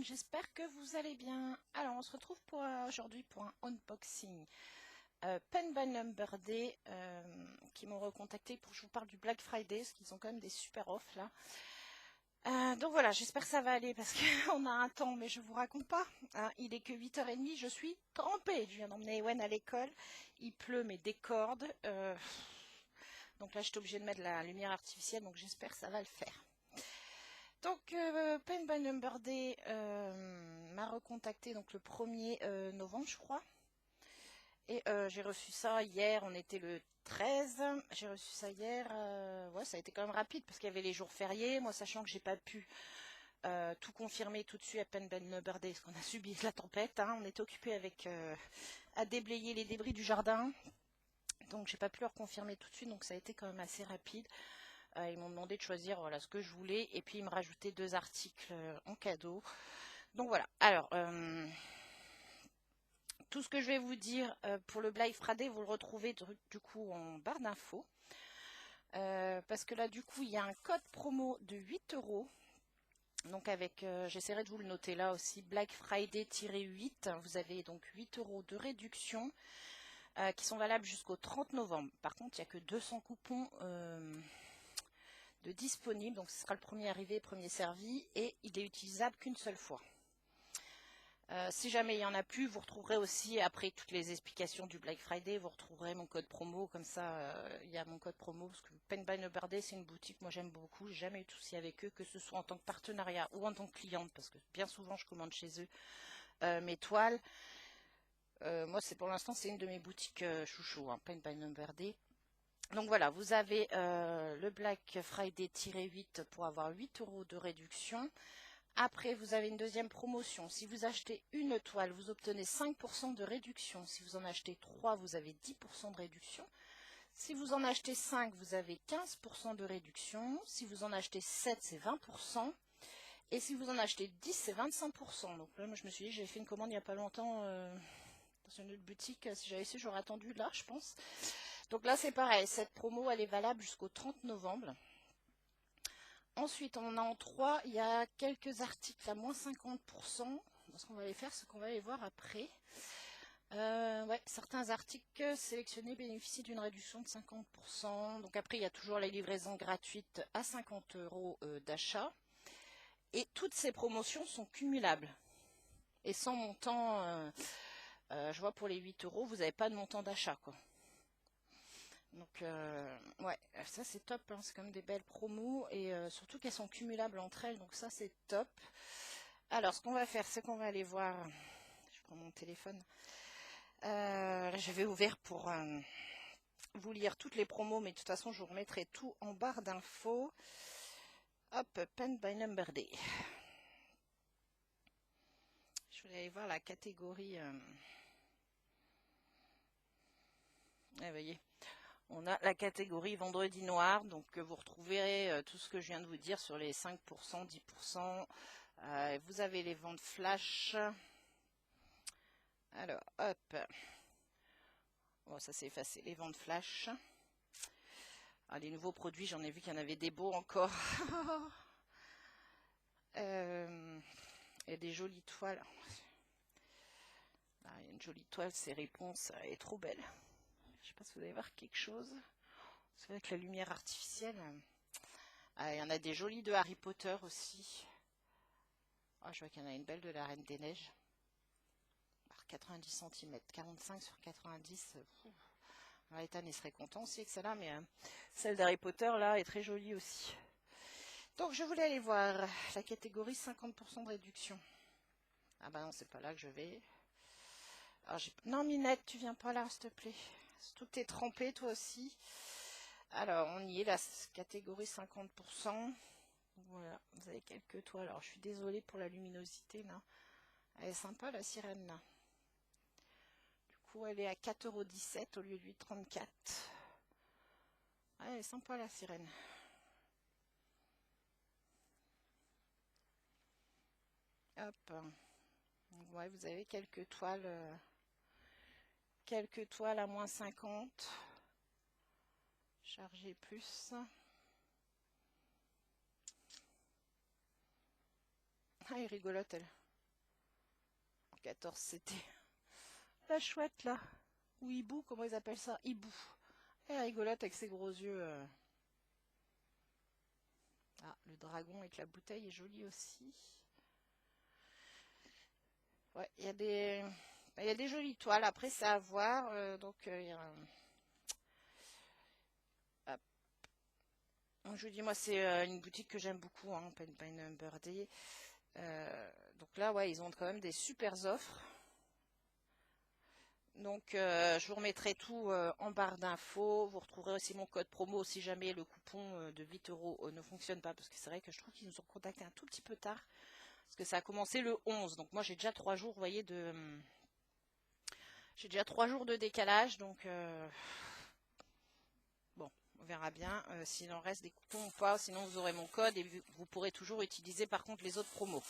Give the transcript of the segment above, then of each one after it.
monde, j'espère que vous allez bien. Alors on se retrouve pour aujourd'hui pour un unboxing Pen by Number Day qui m'ont recontacté pour que je vous parle du Black Friday, parce qu'ils ont quand même des super offres là. Donc voilà, j'espère que ça va aller parce qu'on a un temps, mais je vous raconte pas. Hein, il est que 8h30, je suis trempée. Je viens d'emmener Ewen à l'école, il pleut mais des cordes. Donc là j'étais obligée de mettre de la lumière artificielle, donc j'espère que ça va le faire. Donc Pen by Number Day m'a recontacté donc le 1er novembre je crois. Et j'ai reçu ça hier, on était le 13, j'ai reçu ça hier, ouais ça a été quand même rapide parce qu'il y avait les jours fériés, moi sachant que j'ai pas pu tout confirmer tout de suite à Pen by Number Day parce qu'on a subi la tempête, hein. On était occupé avec à déblayer les débris du jardin, donc j'ai pas pu leur confirmer tout de suite, donc ça a été quand même assez rapide. Ils m'ont demandé de choisir voilà, ce que je voulais et puis ils me rajoutaient 2 articles en cadeau. Donc voilà, alors tout ce que je vais vous dire pour le Black Friday, vous le retrouvez du coup en barre d'infos. Parce que là du coup il y a un code promo de 8 €. Donc avec, j'essaierai de vous le noter là aussi, Black Friday-8, vous avez donc 8 € de réduction qui sont valables jusqu'au 30 novembre. Par contre il n'y a que 200 coupons de disponible, donc ce sera le premier arrivé, premier servi, et il est utilisable qu'une seule fois. Si jamais il n'y en a plus, vous retrouverez aussi, après toutes les explications du Black Friday, vous retrouverez mon code promo, comme ça il y a mon code promo, parce que Pen by Number Day c'est une boutique, moi j'aime beaucoup, j'ai jamais eu de soucis avec eux, que ce soit en tant que partenariat ou en tant que cliente, parce que bien souvent je commande chez eux mes toiles. Moi c'est pour l'instant c'est une de mes boutiques chouchou, hein, Pen by Number Day. Donc voilà, vous avez le Black Friday-8 pour avoir 8 € de réduction. Après, vous avez une deuxième promotion. Si vous achetez une toile, vous obtenez 5% de réduction. Si vous en achetez 3, vous avez 10% de réduction. Si vous en achetez 5, vous avez 15% de réduction. Si vous en achetez 7, c'est 20%. Et si vous en achetez 10, c'est 25%. Donc là, moi, je me suis dit, j'ai fait une commande il n'y a pas longtemps dans une autre boutique. Si j'avais su, j'aurais attendu là, je pense. Donc là, c'est pareil. Cette promo, elle est valable jusqu'au 30 novembre. Ensuite, on a en 3, il y a quelques articles à moins 50%. Ce qu'on va aller faire, c'est qu'on va aller voir après. Ouais, certains articles sélectionnés bénéficient d'une réduction de 50%. Donc après, il y a toujours la livraison gratuite à 50 € d'achat. Et toutes ces promotions sont cumulables. Et sans montant, je vois pour les 8 €, vous n'avez pas de montant d'achat, quoi. Donc ouais, ça c'est top, hein. C'est quand même des belles promos et surtout qu'elles sont cumulables entre elles, donc ça c'est top. Alors ce qu'on va faire, c'est qu'on va aller voir, je prends mon téléphone, là j'avais ouvert pour vous lire toutes les promos, mais de toute façon je vous remettrai tout en barre d'infos. Hop, Pen by Number Day. Je vais aller voir la catégorie, vous voyez. On a la catégorie vendredi noir, donc vous retrouverez tout ce que je viens de vous dire sur les 5%, 10%. Vous avez les ventes flash. Alors, hop. Bon, ça s'est effacé, les ventes flash. Ah, les nouveaux produits, j'en ai vu qu'il y en avait des beaux encore. Il y a des jolies toiles. Là, il y a une jolie toile, c'est réponse, elle est trop belle. Je ne sais pas si vous allez voir quelque chose. C'est avec la lumière artificielle. Il y en a des jolies de Harry Potter aussi. Je vois qu'il y en a une belle de la Reine des Neiges. 90 cm, 45 sur 90. Ethan il serait content aussi avec celle-là, mais celle d'Harry Potter là est très jolie aussi. Donc je voulais aller voir la catégorie 50% de réduction. Ah bah non, c'est pas là que je vais. Non Minette, tu viens pas là s'il te plaît. Surtout que t'es trempée toi aussi. Alors on y est, la catégorie 50%. Voilà, vous avez quelques toiles. Alors je suis désolée pour la luminosité là. Elle est sympa la sirène là. Du coup elle est à 4,17 € au lieu de 8,34 €. Elle est sympa la sirène. Hop. Ouais, vous avez quelques toiles à moins 50. Chargez plus. Ah, elle est rigolote elle. 14 c'était la chouette là. Ou hibou, comment ils appellent ça? Hibou. Elle est rigolote avec ses gros yeux. Ah, le dragon avec la bouteille est joli aussi. Ouais, il y a des jolies toiles. Après, c'est à voir. Il y a hop. Je vous dis, moi, c'est une boutique que j'aime beaucoup, hein, Pen by Number Day. Donc là, ouais, ils ont quand même des super offres. Donc, je vous remettrai tout en barre d'infos. Vous retrouverez aussi mon code promo si jamais le coupon de 8 € ne fonctionne pas. Parce que c'est vrai que je trouve qu'ils nous ont contacté un tout petit peu tard. Parce que ça a commencé le 11. Donc, moi, j'ai déjà 3 jours, vous voyez, j'ai déjà 3 jours de décalage. Donc, bon, on verra bien s'il en reste des coupons ou pas. Sinon, vous aurez mon code et vous pourrez toujours utiliser par contre les autres promos.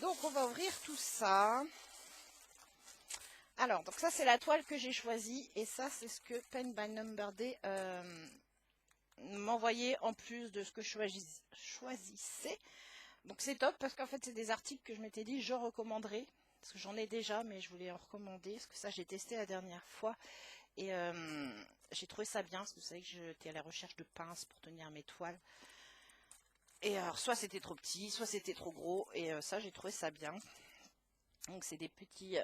Donc, on va ouvrir tout ça. Alors, donc ça c'est la toile que j'ai choisie et ça c'est ce que Pen by Number Day m'envoyait en plus de ce que je choisissais. Donc c'est top parce qu'en fait c'est des articles que je m'étais dit je recommanderais. Parce que j'en ai déjà mais je voulais en recommander. Parce que ça j'ai testé la dernière fois et j'ai trouvé ça bien. Parce que vous savez que j'étais à la recherche de pinces pour tenir mes toiles. Et alors soit c'était trop petit, soit c'était trop gros et ça j'ai trouvé ça bien. Donc c'est des petits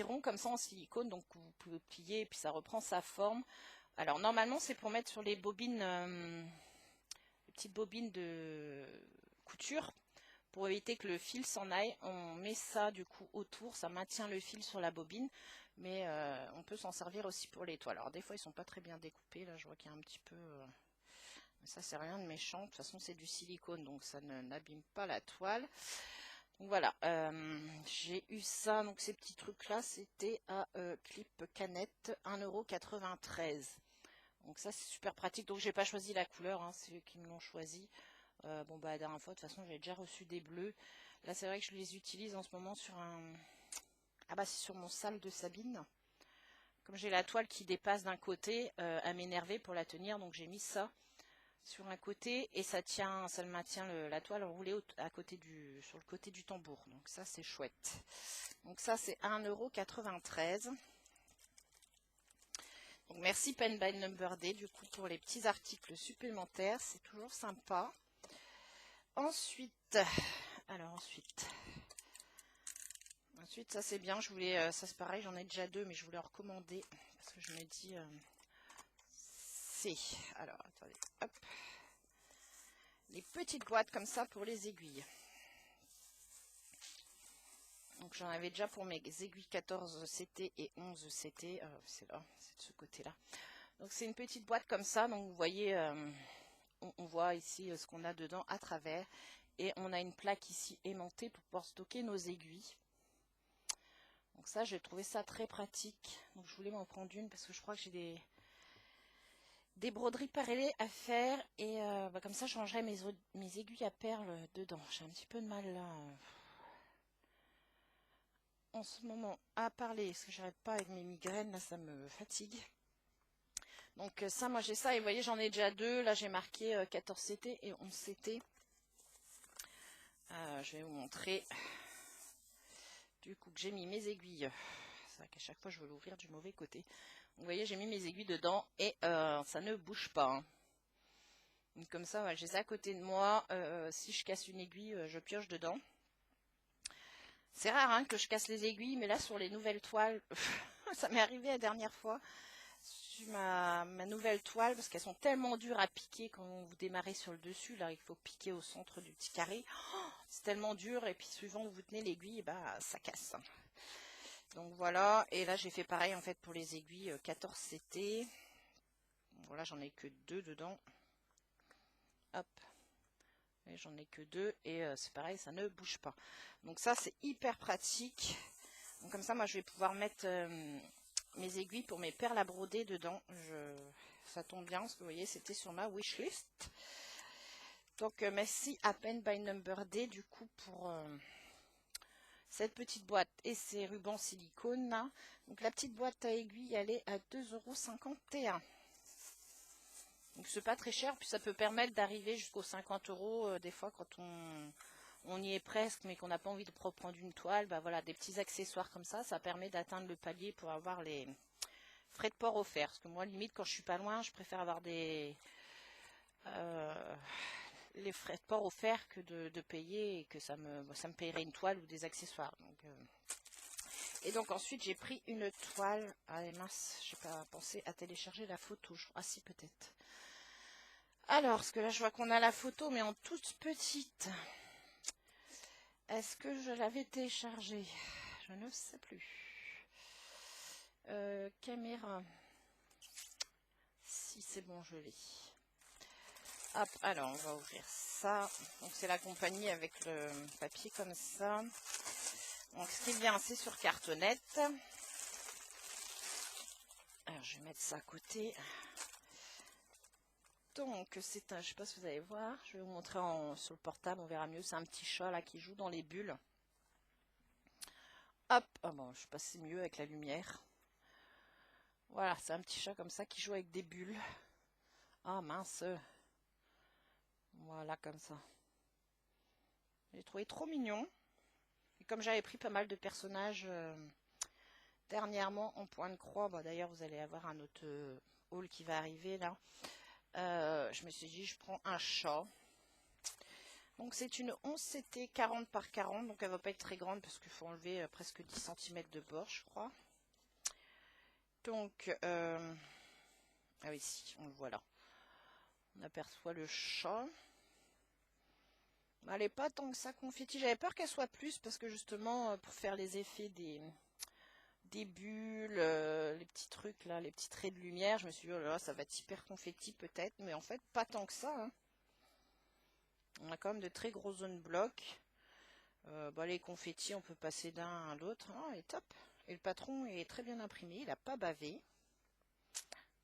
ronds comme ça en silicone, donc vous pouvez plier et puis ça reprend sa forme. Alors normalement c'est pour mettre sur les bobines, les petites bobines de couture, pour éviter que le fil s'en aille. On met ça du coup autour, ça maintient le fil sur la bobine, mais on peut s'en servir aussi pour les toiles. Alors des fois ils sont pas très bien découpés, là je vois qu'il y a un petit peu... ça c'est rien de méchant, de toute façon c'est du silicone, donc ça n'abîme pas la toile. Donc voilà, j'ai eu ça, donc ces petits trucs là c'était à Clip Canette, 1,93 €. Donc ça c'est super pratique, donc j'ai pas choisi la couleur, hein, c'est eux qui me l'ont choisi. Bon bah la dernière fois de toute façon j'ai déjà reçu des bleus. Là c'est vrai que je les utilise en ce moment sur un... Ah bah c'est sur mon sale de Sabine. Comme j'ai la toile qui dépasse d'un côté, à m'énerver pour la tenir, donc j'ai mis ça sur un côté et ça le maintient la toile enroulée sur le côté du tambour. Donc ça c'est chouette. Donc ça c'est 1,93 €. Donc merci Pen by Number Day du coup pour les petits articles supplémentaires, c'est toujours sympa. Ensuite, ça c'est bien, ça c'est pareil, j'en ai déjà 2 mais je voulais en recommander parce que je me dis alors attendez, hop. Les petites boîtes comme ça pour les aiguilles. Donc j'en avais déjà pour mes aiguilles 14 CT et 11 CT. C'est là, c'est de ce côté-là. Donc c'est une petite boîte comme ça. Donc vous voyez, on voit ici ce qu'on a dedans à travers. Et on a une plaque ici aimantée pour pouvoir stocker nos aiguilles. Donc ça, j'ai trouvé ça très pratique. Donc je voulais m'en prendre une parce que je crois que j'ai des broderies parallèles à faire et comme ça je rangerai mes aiguilles à perles dedans. J'ai un petit peu de mal là en ce moment à parler parce que j'arrête pas avec mes migraines, là ça me fatigue. Donc ça, moi j'ai ça et vous voyez j'en ai déjà 2. Là j'ai marqué 14 CT et 11 CT. Je vais vous montrer du coup que j'ai mis mes aiguilles. C'est vrai qu'à chaque fois je veux l'ouvrir du mauvais côté. Vous voyez j'ai mis mes aiguilles dedans et ça ne bouge pas. Hein. Donc comme ça, j'ai ça à côté de moi. Si je casse une aiguille, je pioche dedans. C'est rare hein, que je casse les aiguilles, mais là sur les nouvelles toiles, ça m'est arrivé la dernière fois. Sur ma nouvelle toile, parce qu'elles sont tellement dures à piquer quand vous démarrez sur le dessus. Là, il faut piquer au centre du petit carré. Oh, c'est tellement dur et puis suivant où vous tenez l'aiguille, bah, ça casse. Donc voilà, et là j'ai fait pareil en fait pour les aiguilles 14 CT. Voilà, j'en ai que 2 dedans. Hop. J'en ai que 2 et c'est pareil, ça ne bouge pas. Donc ça c'est hyper pratique. Donc comme ça moi je vais pouvoir mettre mes aiguilles pour mes perles à broder dedans. Ça tombe bien parce que vous voyez c'était sur ma wishlist. Donc merci à Pen by Number Day du coup pour cette petite boîte et ces rubans silicone là. Donc la petite boîte à aiguilles elle est à 2,51 €. Donc c'est pas très cher, puis ça peut permettre d'arriver jusqu'aux 50 € des fois quand on y est presque, mais qu'on n'a pas envie de reprendre une toile, bah voilà, des petits accessoires comme ça permet d'atteindre le palier pour avoir les frais de port offerts. Parce que moi, limite, quand je suis pas loin, je préfère avoir les frais de port offerts que de payer et que ça me payerait une toile ou des accessoires. Et donc ensuite j'ai pris une toile. Ah mince, j'ai pas pensé à télécharger la photo. Ah si, peut-être. Alors, parce que là je vois qu'on a la photo mais en toute petite. Est-ce que je l'avais téléchargée? Je ne sais plus. Caméra. Si c'est bon, je l'ai. Hop, alors on va ouvrir ça. Donc c'est la compagnie avec le papier comme ça. Donc ce qui est bien, c'est sur cartonnette. Alors je vais mettre ça à côté. Donc c'est un, je sais pas si vous allez voir, je vais vous montrer sur le portable, on verra mieux. C'est un petit chat là qui joue dans les bulles. Hop, ah bon, je passe mieux avec la lumière. Voilà, c'est un petit chat comme ça qui joue avec des bulles. Ah mince. Voilà, comme ça. J'ai trouvé trop mignon. Et comme j'avais pris pas mal de personnages dernièrement en point de croix, bah, d'ailleurs vous allez avoir un autre haul qui va arriver là. Je me suis dit, je prends un chat. Donc c'est une 11CT 40 par 40, donc elle va pas être très grande parce qu'il faut enlever presque 10 cm de bord, je crois. Donc, ah oui, si, on le voit là. On aperçoit le chat. Elle n'est pas tant que ça confetti. J'avais peur qu'elle soit plus parce que justement, pour faire les effets des bulles, les petits trucs là, les petits traits de lumière, je me suis dit, oh là là, ça va être hyper confetti peut-être, mais en fait, pas tant que ça. Hein. On a quand même de très gros zones blocs. Bah, les confettis, on peut passer d'un à l'autre. Oh, et top. Et le patron est très bien imprimé, il n'a pas bavé.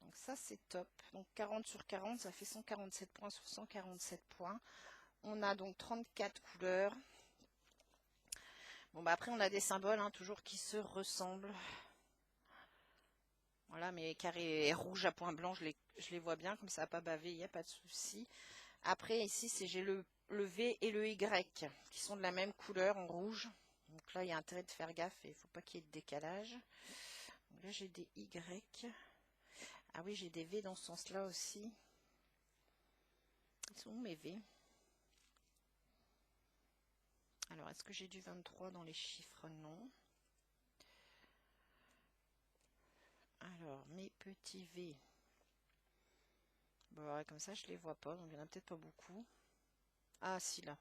Donc ça, c'est top. Donc 40 sur 40, ça fait 147 points sur 147 points. On a donc 34 couleurs. Bon, bah après, on a des symboles, hein, toujours qui se ressemblent. Voilà, mes carrés rouges à points blancs, je les vois bien, comme ça n'a pas bavé, il n'y a pas de souci. Après, ici, j'ai le V et le Y, qui sont de la même couleur, en rouge. Donc là, il y a intérêt de faire gaffe, et il ne faut pas qu'il y ait de décalage. Donc là, j'ai des Y. Ah oui, j'ai des V dans ce sens-là aussi. Ils sont où mes V? Alors, est-ce que j'ai du 23 dans les chiffres? Non. Alors, mes petits V. Bon, ouais, comme ça, je les vois pas, donc il n'y en a peut-être pas beaucoup. Ah, si, là.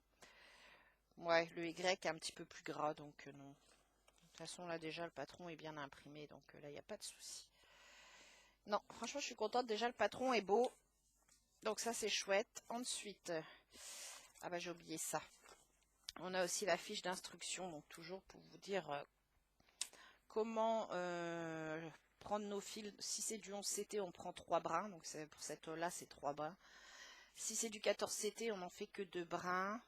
Ouais, le Y est un petit peu plus gras, donc non. De toute façon, là, déjà, le patron est bien imprimé, donc là, il n'y a pas de souci. Non, franchement, je suis contente. Déjà, le patron est beau. Donc ça, c'est chouette. Ensuite, ah bah, j'ai oublié ça. On a aussi la fiche d'instruction, donc toujours pour vous dire comment prendre nos fils. Si c'est du 11CT, on prend 3 brins. Donc pour cette là, c'est 3 brins. Si c'est du 14CT, on n'en fait que 2 brins.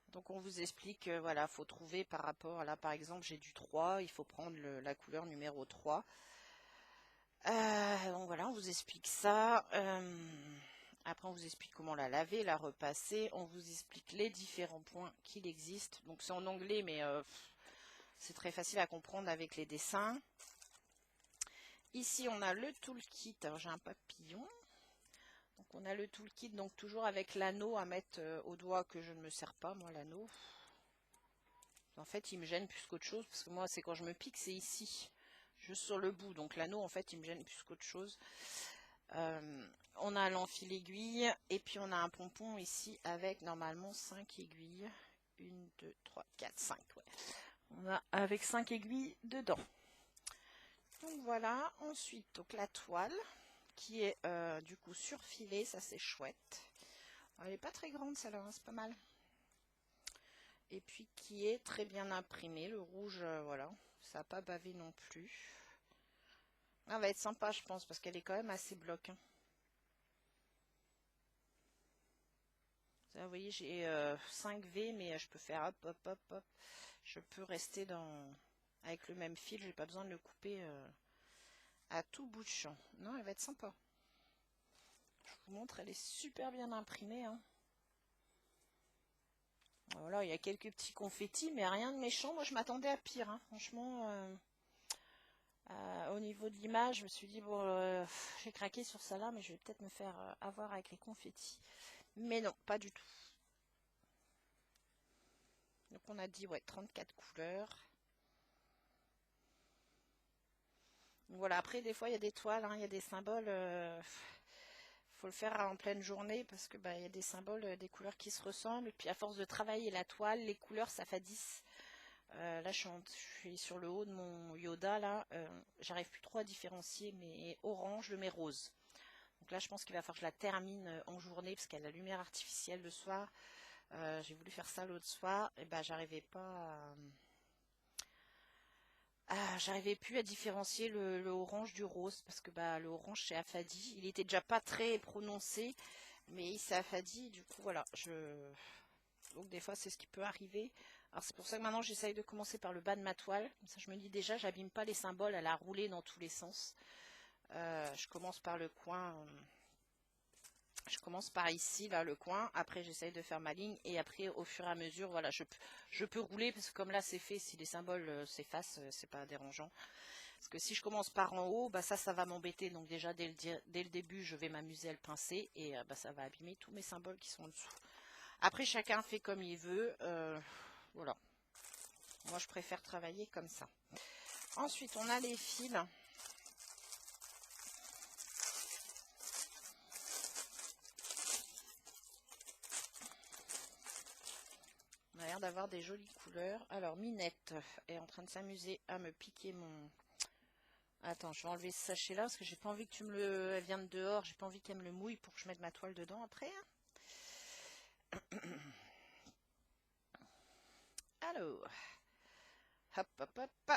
Donc on vous explique, voilà, faut trouver par rapport à là, par exemple, j'ai du 3, il faut prendre la couleur numéro 3. Donc voilà, on vous explique ça. Après, on vous explique comment la laver, la repasser. On vous explique les différents points qu'il existe. Donc c'est en anglais, mais c'est très facile à comprendre avec les dessins. Ici, on a le toolkit. Alors, j'ai un papillon. Donc, on a le toolkit, donc toujours avec l'anneau à mettre au doigt que je ne me sers pas, moi, l'anneau. En fait, il me gêne plus qu'autre chose, parce que moi, c'est quand je me pique, c'est ici, juste sur le bout. Donc, l'anneau, en fait, il me gêne plus qu'autre chose. On a l'enfil aiguille, et puis on a un pompon ici avec normalement 5 aiguilles. 1, 2, 3, 4, 5. Ouais. On a avec 5 aiguilles dedans. Donc voilà, ensuite donc la toile qui est du coup surfilée, ça c'est chouette. Elle n'est pas très grande celle-là, hein, c'est pas mal. Et puis qui est très bien imprimée, le rouge, voilà, ça n'a pas bavé non plus. Elle va être sympa je pense parce qu'elle est quand même assez bloc. Hein. Vous voyez, j'ai 5 V, mais je peux faire hop, hop, hop, hop. Je peux rester avec le même fil, j'ai pas besoin de le couper à tout bout de champ. Non, elle va être sympa. Je vous montre, elle est super bien imprimée. Hein. Voilà, il y a quelques petits confettis, mais rien de méchant. Moi, je m'attendais à pire, hein. Franchement, au niveau de l'image, je me suis dit, bon, j'ai craqué sur ça là, mais je vais peut-être me faire avoir avec les confettis. Mais non, pas du tout. Donc, on a dit, ouais, 34 couleurs. Donc, voilà, après, des fois, il y a des toiles, hein, il y a des symboles. Faut le faire en pleine journée parce que il y a des symboles, des couleurs qui se ressemblent. Et puis, à force de travailler la toile, les couleurs s'affadissent. Là, je suis sur le haut de mon Yoda, là. J'arrive plus trop à différencier mes orange de mes roses. Donc là, je pense qu'il va falloir que je la termine en journée parce qu'il y a la lumière artificielle le soir. J'ai voulu faire ça l'autre soir. Et j'arrivais pas j'arrivais plus à différencier le orange du rose parce que le orange c'est affadi. Il était déjà pas très prononcé, mais il s'est affadi. Du coup, voilà. Donc des fois, c'est ce qui peut arriver. Alors c'est pour ça que maintenant j'essaye de commencer par le bas de ma toile. Comme ça, je me dis déjà, j'abîme pas les symboles à la rouler dans tous les sens. Je commence par le coin. Je commence par ici, là, le coin. Après, j'essaye de faire ma ligne. Et après, au fur et à mesure, voilà, je peux rouler. Parce que comme là, c'est fait, si les symboles s'effacent, c'est pas dérangeant. Parce que si je commence par en haut, ça va m'embêter. Donc déjà, dès le début, je vais m'amuser à le pincer. Et ça va abîmer tous mes symboles qui sont en dessous. Après, chacun fait comme il veut. Voilà. Moi, je préfère travailler comme ça. Ensuite, on a les fils. On a l'air d'avoir des jolies couleurs. Alors, Minette est en train de s'amuser à me piquer mon... Attends, je vais enlever ce sachet là parce que j'ai pas envie que tu me le... Elle vient de dehors, j'ai pas envie qu'elle me le mouille pour que je mette ma toile dedans après. Alors, hop, hop, hop.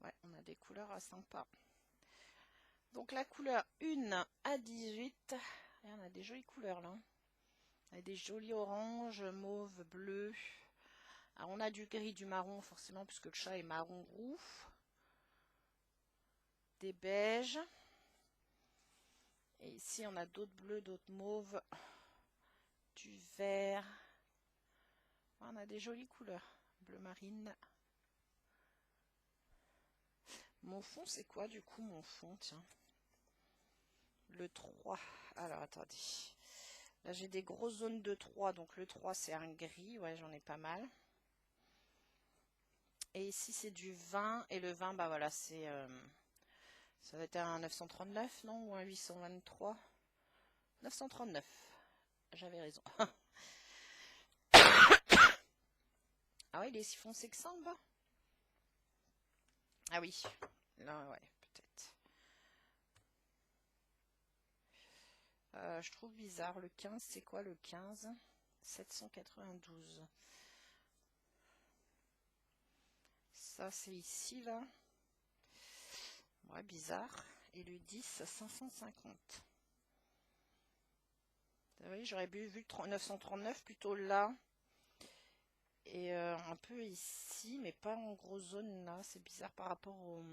Ouais, on a des couleurs sympas. Donc la couleur 1 à 18. Et on a des jolies couleurs là. On a des jolis oranges, mauve, bleu. Alors on a du gris, du marron forcément puisque le chat est marron roux. Des beiges. Et ici on a d'autres bleus, d'autres mauves. Du vert. On a des jolies couleurs. Bleu marine. Mon fond c'est quoi du coup mon fond? Tiens. Le 3. Alors attendez. Là j'ai des grosses zones de 3. Donc le 3 c'est un gris. Ouais j'en ai pas mal. Et ici c'est du 20. Et le 20 voilà c'est... ça va être un 939 non? Ou un 823? 939. J'avais raison. Ah ouais il est si foncé que ça en bas? Ah oui. Là ouais peut-être. Je trouve bizarre. Le 15, c'est quoi le 15? 792. Ça, c'est ici, là. Ouais, bizarre. Et le 10, 550. Vous voyez, j'aurais vu le 939 plutôt là. Et un peu ici, mais pas en grosse zone là. C'est bizarre par rapport au...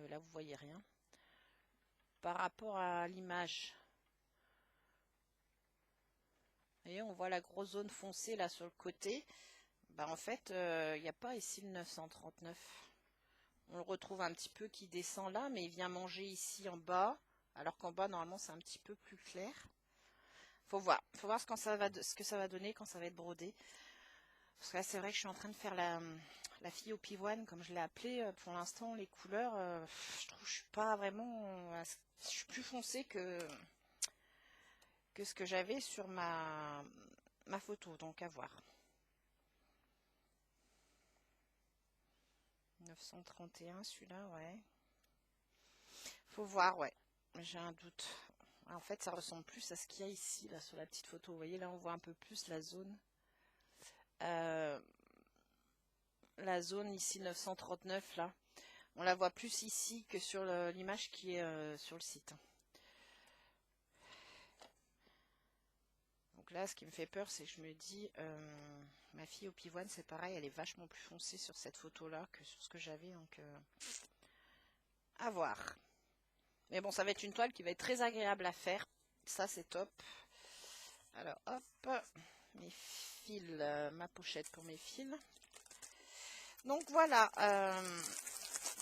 là, vous voyez rien. Par rapport à l'image. Vous voyez, on voit la grosse zone foncée là sur le côté. En fait, il n'y a pas ici le 939. On le retrouve un petit peu qui descend là, mais il vient manger ici en bas. Alors qu'en bas, normalement, c'est un petit peu plus clair. Faut voir ce que ça va donner quand ça va être brodé. Parce que là, c'est vrai que je suis en train de faire la fille au pivoine, comme je l'ai appelée. Pour l'instant, les couleurs, je trouve que je suis pas vraiment... je suis plus foncée que ce que j'avais sur ma photo. Donc, à voir. 931, celui-là, ouais. Faut voir, ouais. J'ai un doute. En fait, ça ressemble plus à ce qu'il y a ici, là, sur la petite photo. Vous voyez, là, on voit un peu plus la zone. La zone ici, 939, là. On la voit plus ici que sur l'image qui est sur le site. Donc là, ce qui me fait peur, c'est que je me dis, ma fille au pivoine, c'est pareil, elle est vachement plus foncée sur cette photo-là que sur ce que j'avais. Donc, à voir. Mais bon, ça va être une toile qui va être très agréable à faire. Ça, c'est top. Alors, hop. mes fils, ma pochette pour mes fils. Donc voilà,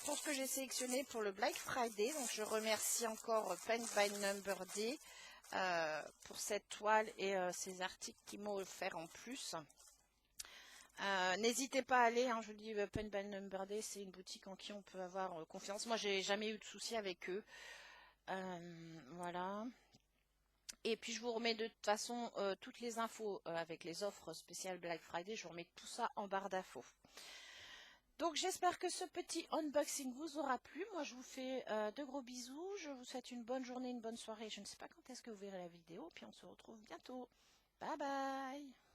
pour ce que j'ai sélectionné pour le Black Friday. Donc je remercie encore Paint by Number Day pour cette toile et ces articles qu'ils m'ont offert en plus. N'hésitez pas à aller, hein, je vous dis, Paint by Number Day, c'est une boutique en qui on peut avoir confiance. Moi, j'ai jamais eu de soucis avec eux. Voilà. Et puis je vous remets de toute façon toutes les infos avec les offres spéciales Black Friday. Je vous remets tout ça en barre d'infos. Donc j'espère que ce petit unboxing vous aura plu. Moi je vous fais de gros bisous. Je vous souhaite une bonne journée, une bonne soirée. Je ne sais pas quand est-ce que vous verrez la vidéo. Puis on se retrouve bientôt. Bye bye.